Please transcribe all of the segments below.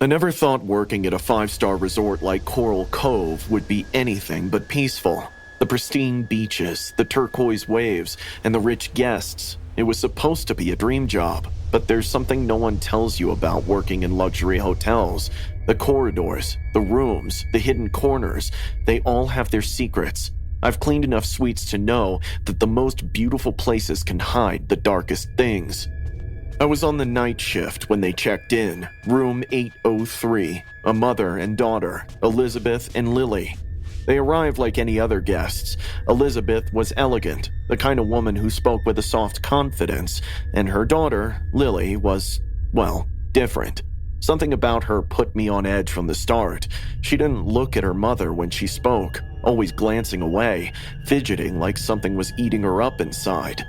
I never thought working at a 5-star resort like Coral Cove would be anything but peaceful. The pristine beaches, the turquoise waves, and the rich guests. It was supposed to be a dream job, but there's something no one tells you about working in luxury hotels. The corridors, the rooms, the hidden corners, they all have their secrets. I've cleaned enough suites to know that the most beautiful places can hide the darkest things. I was on the night shift when they checked in, room 803, a mother and daughter, Elizabeth and Lily. They arrived like any other guests. Elizabeth was elegant, the kind of woman who spoke with a soft confidence, and her daughter, Lily, was, well, different. Something about her put me on edge from the start. She didn't look at her mother when she spoke, always glancing away, fidgeting like something was eating her up inside.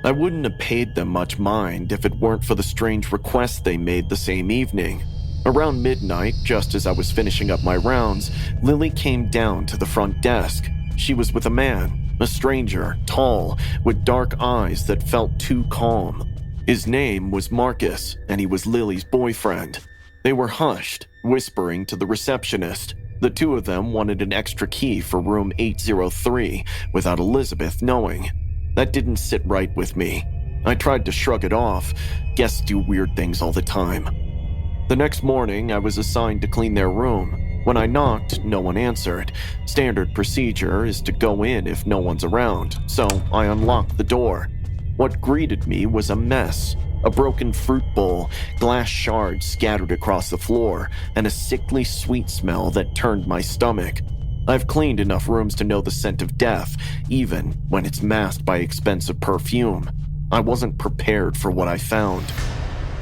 I wouldn't have paid them much mind if it weren't for the strange request they made the same evening. Around midnight, just as I was finishing up my rounds, Lily came down to the front desk. She was with a man, a stranger, tall, with dark eyes that felt too calm. His name was Marcus, and he was Lily's boyfriend. They were hushed, whispering to the receptionist. The two of them wanted an extra key for room 803 without Elizabeth knowing. That didn't sit right with me. I tried to shrug it off. Guests do weird things all the time. The next morning, I was assigned to clean their room. When I knocked, no one answered. Standard procedure is to go in if no one's around, so I unlocked the door. What greeted me was a mess. A broken fruit bowl, glass shards scattered across the floor, and a sickly sweet smell that turned my stomach. I've cleaned enough rooms to know the scent of death, even when it's masked by expensive perfume. I wasn't prepared for what I found.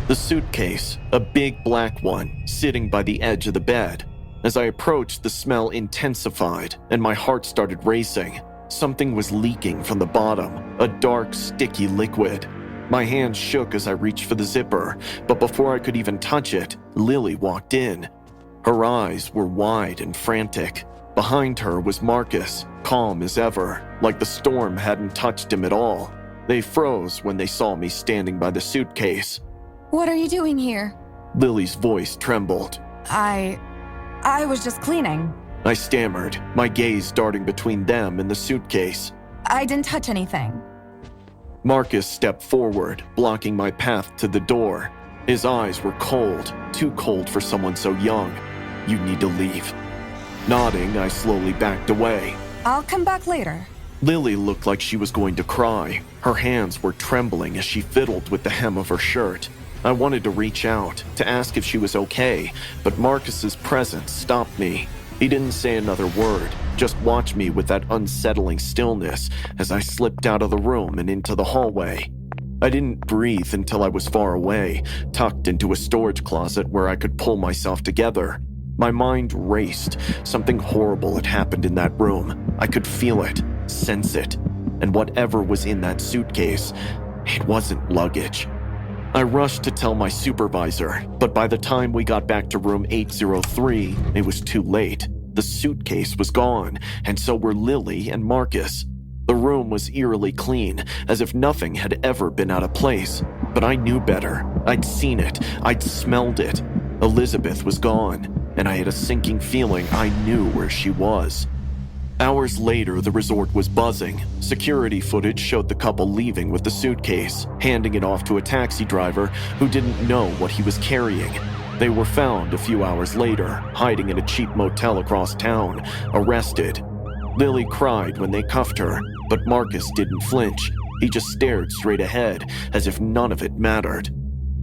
The suitcase, a big black one, sitting by the edge of the bed. As I approached, the smell intensified, and my heart started racing. Something was leaking from the bottom, a dark, sticky liquid. My hands shook as I reached for the zipper, but before I could even touch it, Lily walked in. Her eyes were wide and frantic. Behind her was Marcus, calm as ever, like the storm hadn't touched him at all. They froze when they saw me standing by the suitcase. What are you doing here? Lily's voice trembled. I was just cleaning. I stammered, my gaze darting between them and the suitcase. I didn't touch anything. Marcus stepped forward, blocking my path to the door. His eyes were cold, too cold for someone so young. You need to leave. Nodding, I slowly backed away. I'll come back later. Lily looked like she was going to cry. Her hands were trembling as she fiddled with the hem of her shirt. I wanted to reach out, to ask if she was okay, but Marcus's presence stopped me. He didn't say another word, just watched me with that unsettling stillness as I slipped out of the room and into the hallway. I didn't breathe until I was far away, tucked into a storage closet where I could pull myself together. My mind raced. Something horrible had happened in that room. I could feel it, sense it, and whatever was in that suitcase, it wasn't luggage. I rushed to tell my supervisor, but by the time we got back to room 803, it was too late. The suitcase was gone, and so were Lily and Marcus. The room was eerily clean, as if nothing had ever been out of place. But I knew better. I'd seen it. I'd smelled it. Elizabeth was gone, and I had a sinking feeling I knew where she was. Hours later, the resort was buzzing. Security footage showed the couple leaving with the suitcase, handing it off to a taxi driver who didn't know what he was carrying. They were found a few hours later, hiding in a cheap motel across town, arrested. Lily cried when they cuffed her, but Marcus didn't flinch. He just stared straight ahead, as if none of it mattered.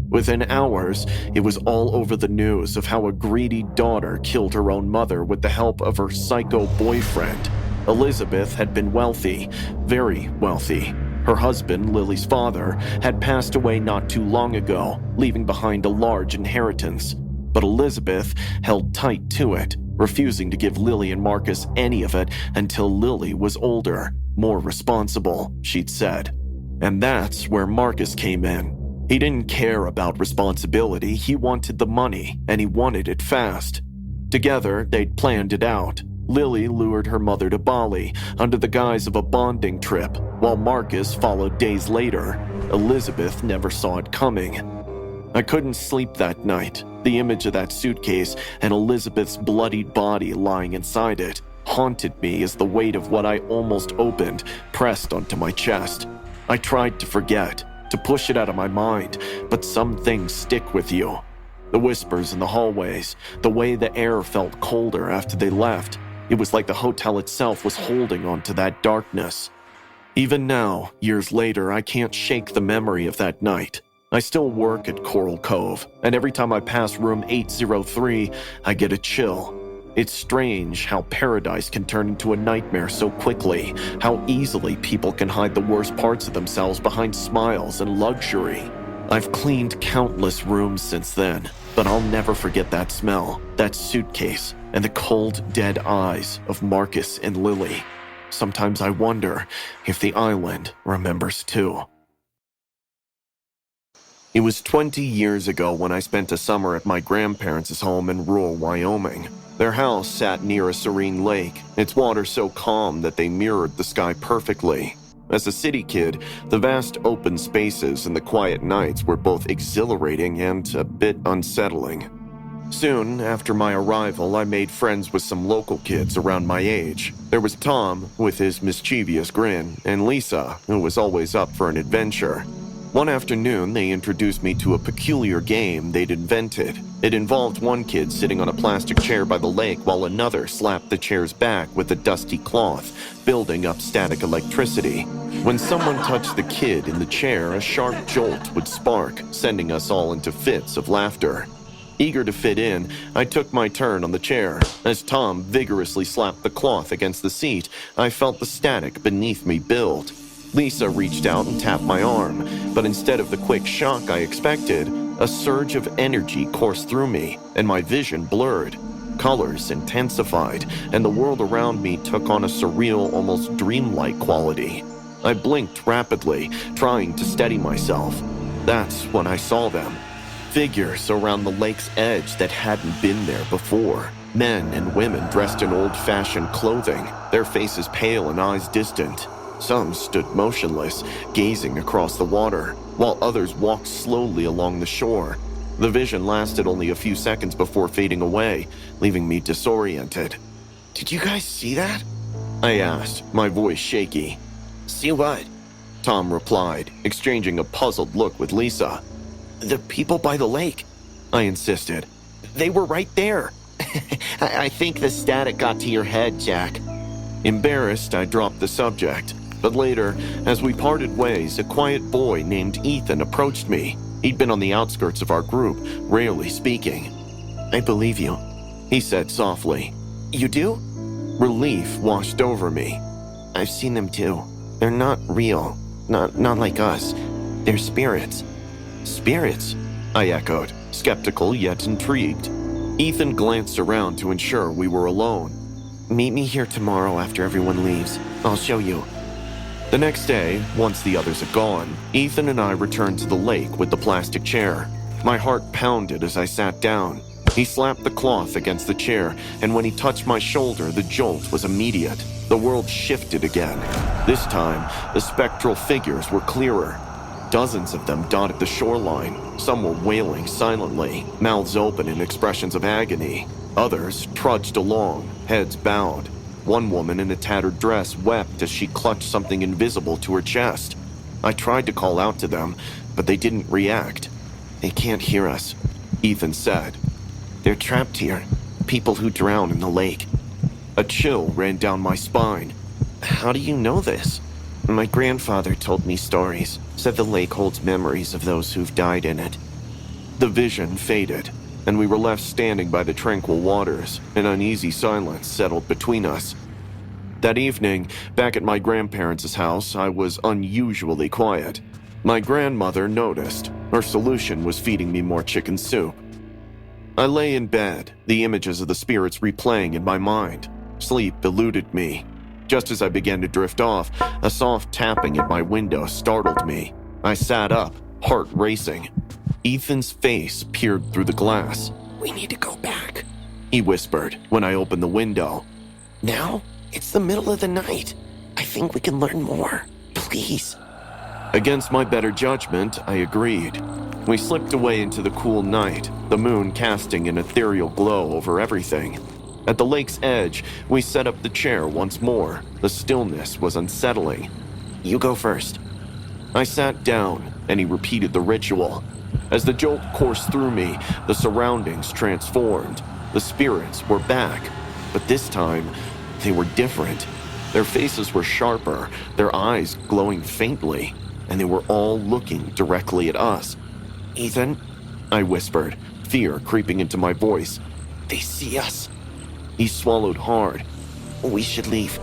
Within hours, it was all over the news of how a greedy daughter killed her own mother with the help of her psycho boyfriend. Elizabeth had been wealthy, very wealthy. Her husband, Lily's father, had passed away not too long ago, leaving behind a large inheritance. But Elizabeth held tight to it, refusing to give Lily and Marcus any of it until Lily was older, more responsible, she'd said. And that's where Marcus came in. He didn't care about responsibility, he wanted the money, and he wanted it fast. Together, they'd planned it out. Lily lured her mother to Bali under the guise of a bonding trip, while Marcus followed days later. Elizabeth never saw it coming. I couldn't sleep that night. The image of that suitcase and Elizabeth's bloodied body lying inside it haunted me as the weight of what I almost opened pressed onto my chest. I tried to forget, to push it out of my mind, but some things stick with you. The whispers in the hallways, the way the air felt colder after they left. It was like the hotel itself was holding onto that darkness. Even now, years later, I can't shake the memory of that night. I still work at Coral Cove, and every time I pass room 803, I get a chill. It's strange how paradise can turn into a nightmare so quickly, how easily people can hide the worst parts of themselves behind smiles and luxury. I've cleaned countless rooms since then, but I'll never forget that smell, that suitcase, and the cold, dead eyes of Marcus and Lily. Sometimes I wonder if the island remembers too. It was 20 years ago when I spent a summer at my grandparents' home in rural Wyoming. Their house sat near a serene lake, its water so calm that they mirrored the sky perfectly. As a city kid, the vast open spaces and the quiet nights were both exhilarating and a bit unsettling. Soon after my arrival, I made friends with some local kids around my age. There was Tom, with his mischievous grin, and Lisa, who was always up for an adventure. One afternoon, they introduced me to a peculiar game they'd invented. It involved one kid sitting on a plastic chair by the lake while another slapped the chair's back with a dusty cloth, building up static electricity. When someone touched the kid in the chair, a sharp jolt would spark, sending us all into fits of laughter. Eager to fit in, I took my turn on the chair. As Tom vigorously slapped the cloth against the seat, I felt the static beneath me build. Lisa reached out and tapped my arm, but instead of the quick shock I expected, a surge of energy coursed through me, and my vision blurred. Colors intensified, and the world around me took on a surreal, almost dreamlike quality. I blinked rapidly, trying to steady myself. That's when I saw them. Figures around the lake's edge that hadn't been there before. Men and women dressed in old-fashioned clothing, their faces pale and eyes distant. Some stood motionless, gazing across the water, while others walked slowly along the shore. The vision lasted only a few seconds before fading away, leaving me disoriented. "Did you guys see that?" I asked, my voice shaky. "See what?" Tom replied, exchanging a puzzled look with Lisa. "The people by the lake," I insisted. "They were right there." I think the static got to your head, Jack." Embarrassed, I dropped the subject. But later, as we parted ways, a quiet boy named Ethan approached me. He'd been on the outskirts of our group, rarely speaking. "I believe you," he said softly. "You do?" Relief washed over me. "I've seen them too. They're not real. Not like us. They're spirits." "Spirits?" I echoed, skeptical yet intrigued. Ethan glanced around to ensure we were alone. "Meet me here tomorrow after everyone leaves. I'll show you." The next day, once the others had gone, Ethan and I returned to the lake with the plastic chair. My heart pounded as I sat down. He slapped the cloth against the chair, and when he touched my shoulder, the jolt was immediate. The world shifted again. This time, the spectral figures were clearer. Dozens of them dotted the shoreline. Some were wailing silently, mouths open in expressions of agony. Others trudged along, heads bowed. One woman in a tattered dress wept as she clutched something invisible to her chest. I tried to call out to them, but they didn't react. "They can't hear us," Ethan said. "They're trapped here, people who drown in the lake." A chill ran down my spine. "How do you know this?" "My grandfather told me stories, said the lake holds memories of those who've died in it." The vision faded, and we were left standing by the tranquil waters. An uneasy silence settled between us. That evening, back at my grandparents' house, I was unusually quiet. My grandmother noticed. Her solution was feeding me more chicken soup. I lay in bed, the images of the spirits replaying in my mind. Sleep eluded me. Just as I began to drift off, a soft tapping at my window startled me. I sat up, heart racing. Ethan's face peered through the glass. "We need to go back," he whispered when I opened the window. "Now? It's the middle of the night. I think we can learn more. Please." Against my better judgment, I agreed. We slipped away into the cool night, the moon casting an ethereal glow over everything. At the lake's edge, we set up the chair once more. The stillness was unsettling. "You go first." I sat down, and he repeated the ritual. As the jolt coursed through me, the surroundings transformed. The spirits were back, but this time, they were different. Their faces were sharper, their eyes glowing faintly, and they were all looking directly at us. "Ethan," I whispered, fear creeping into my voice. "They see us." He swallowed hard. "We should leave."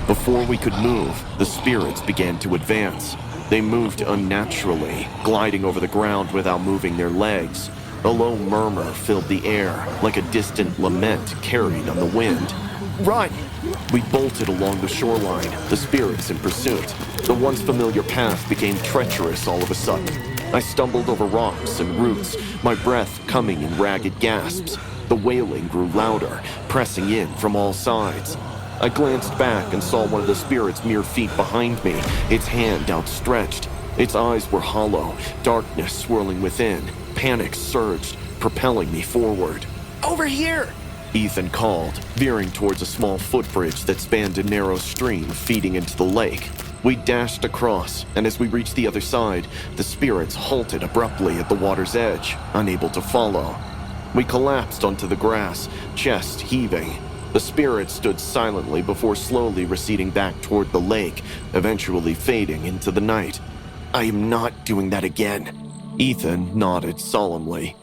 Before we could move, the spirits began to advance. They moved unnaturally, gliding over the ground without moving their legs. A low murmur filled the air, like a distant lament carried on the wind. "Run!" We bolted along the shoreline, the spirits in pursuit. The once familiar path became treacherous all of a sudden. I stumbled over rocks and roots, my breath coming in ragged gasps. The wailing grew louder, pressing in from all sides. I glanced back and saw one of the spirits mere feet behind me, its hand outstretched. Its eyes were hollow, darkness swirling within. Panic surged, propelling me forward. "Over here!" Ethan called, veering towards a small footbridge that spanned a narrow stream feeding into the lake. We dashed across, and as we reached the other side, the spirits halted abruptly at the water's edge, unable to follow. We collapsed onto the grass, chest heaving. The spirits stood silently before slowly receding back toward the lake, eventually fading into the night. "I am not doing that again." Ethan nodded solemnly.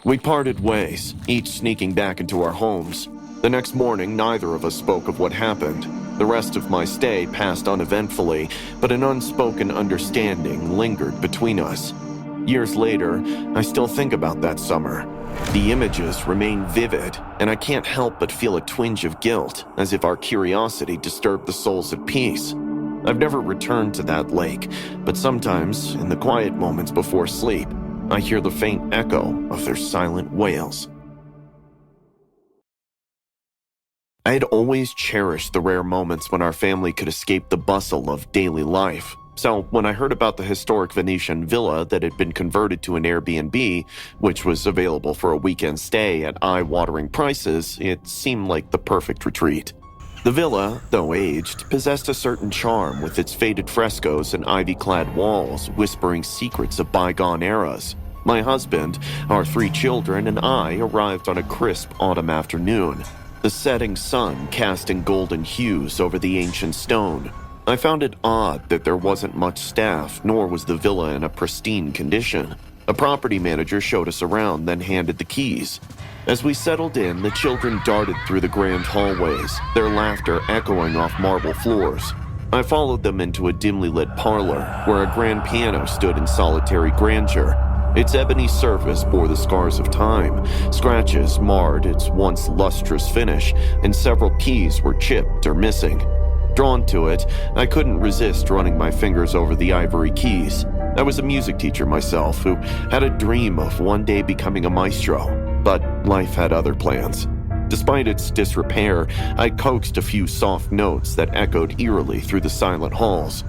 We parted ways, each sneaking back into our homes. The next morning, neither of us spoke of what happened. The rest of my stay passed uneventfully, but an unspoken understanding lingered between us. Years later, I still think about that summer. The images remain vivid, and I can't help but feel a twinge of guilt, as if our curiosity disturbed the souls at peace. I've never returned to that lake, but sometimes, in the quiet moments before sleep, I hear the faint echo of their silent wails. I had always cherished the rare moments when our family could escape the bustle of daily life. So when I heard about the historic Venetian villa that had been converted to an Airbnb, which was available for a weekend stay at eye-watering prices, it seemed like the perfect retreat. The villa, though aged, possessed a certain charm with its faded frescoes and ivy-clad walls whispering secrets of bygone eras. My husband, our 3 children, and I arrived on a crisp autumn afternoon, the setting sun casting golden hues over the ancient stone. I found it odd that there wasn't much staff, nor was the villa in a pristine condition. A property manager showed us around, then handed the keys. As we settled in, the children darted through the grand hallways, their laughter echoing off marble floors. I followed them into a dimly lit parlor, where a grand piano stood in solitary grandeur. Its ebony surface bore the scars of time. Scratches marred its once lustrous finish, and several keys were chipped or missing. Drawn to it, I couldn't resist running my fingers over the ivory keys. I was a music teacher myself who had a dream of one day becoming a maestro, but life had other plans. Despite its disrepair, I coaxed a few soft notes that echoed eerily through the silent halls.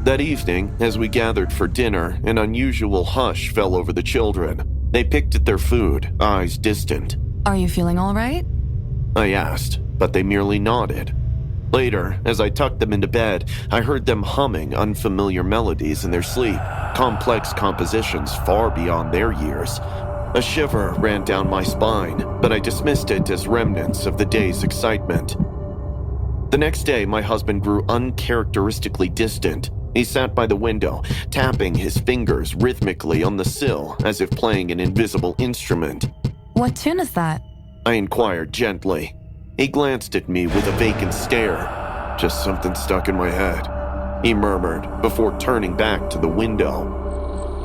That evening, as we gathered for dinner, an unusual hush fell over the children. They picked at their food, eyes distant. Are you feeling all right? I asked, but they merely nodded. Later, as I tucked them into bed, I heard them humming unfamiliar melodies in their sleep, complex compositions far beyond their years. A shiver ran down my spine, but I dismissed it as remnants of the day's excitement. The next day, my husband grew uncharacteristically distant. He sat by the window, tapping his fingers rhythmically on the sill as if playing an invisible instrument. What tune is that? I inquired gently. He glanced at me with a vacant stare. "Just something stuck in my head," he murmured before turning back to the window.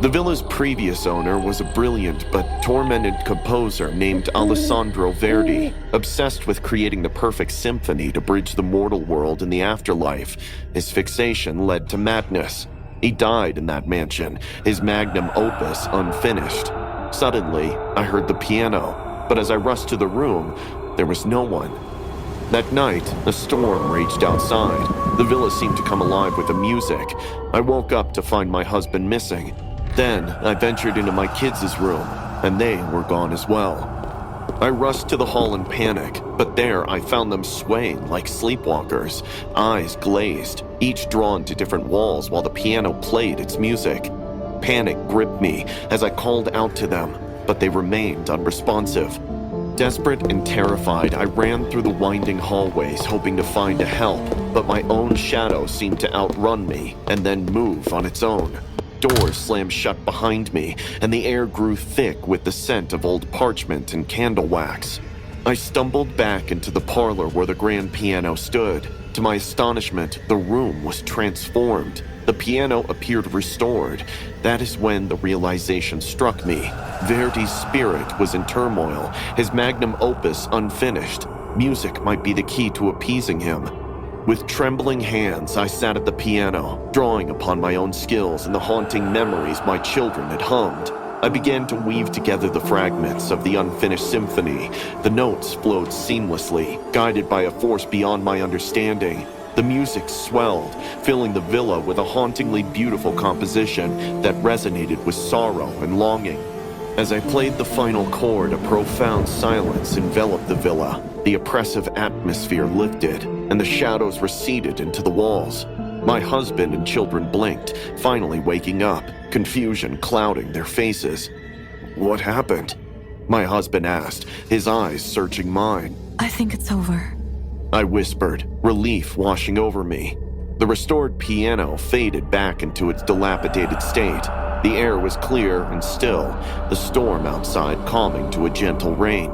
The villa's previous owner was a brilliant but tormented composer named Alessandro Verdi, obsessed with creating the perfect symphony to bridge the mortal world and the afterlife. His fixation led to madness. He died in that mansion, his magnum opus unfinished. Suddenly, I heard the piano, but as I rushed to the room, there was no one. That night, a storm raged outside. The villa seemed to come alive with the music. I woke up to find my husband missing. Then I ventured into my kids' room, and they were gone as well. I rushed to the hall in panic, but there I found them swaying like sleepwalkers, eyes glazed, each drawn to different walls while the piano played its music. Panic gripped me as I called out to them, but they remained unresponsive. Desperate and terrified, I ran through the winding hallways hoping to find a help, but my own shadow seemed to outrun me and then move on its own. Doors slammed shut behind me, and the air grew thick with the scent of old parchment and candle wax. I stumbled back into the parlor where the grand piano stood. To my astonishment, the room was transformed. The piano appeared restored. That is when the realization struck me. Verdi's spirit was in turmoil, his magnum opus unfinished. Music might be the key to appeasing him. With trembling hands, I sat at the piano, drawing upon my own skills and the haunting memories my children had hummed. I began to weave together the fragments of the unfinished symphony. The notes flowed seamlessly, guided by a force beyond my understanding. The music swelled, filling the villa with a hauntingly beautiful composition that resonated with sorrow and longing. As I played the final chord, a profound silence enveloped the villa. The oppressive atmosphere lifted, and the shadows receded into the walls. My husband and children blinked, finally waking up, confusion clouding their faces. "What happened?" my husband asked, his eyes searching mine. I think it's over. I whispered, relief washing over me. The restored piano faded back into its dilapidated state. The air was clear and still, the storm outside calming to a gentle rain.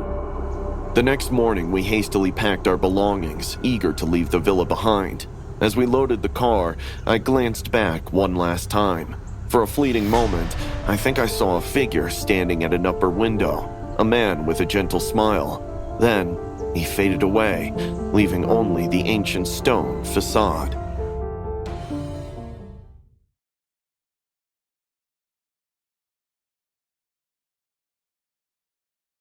The next morning, we hastily packed our belongings, eager to leave the villa behind. As we loaded the car, I glanced back one last time. For a fleeting moment, I think I saw a figure standing at an upper window, a man with a gentle smile. Then, he faded away, leaving only the ancient stone facade.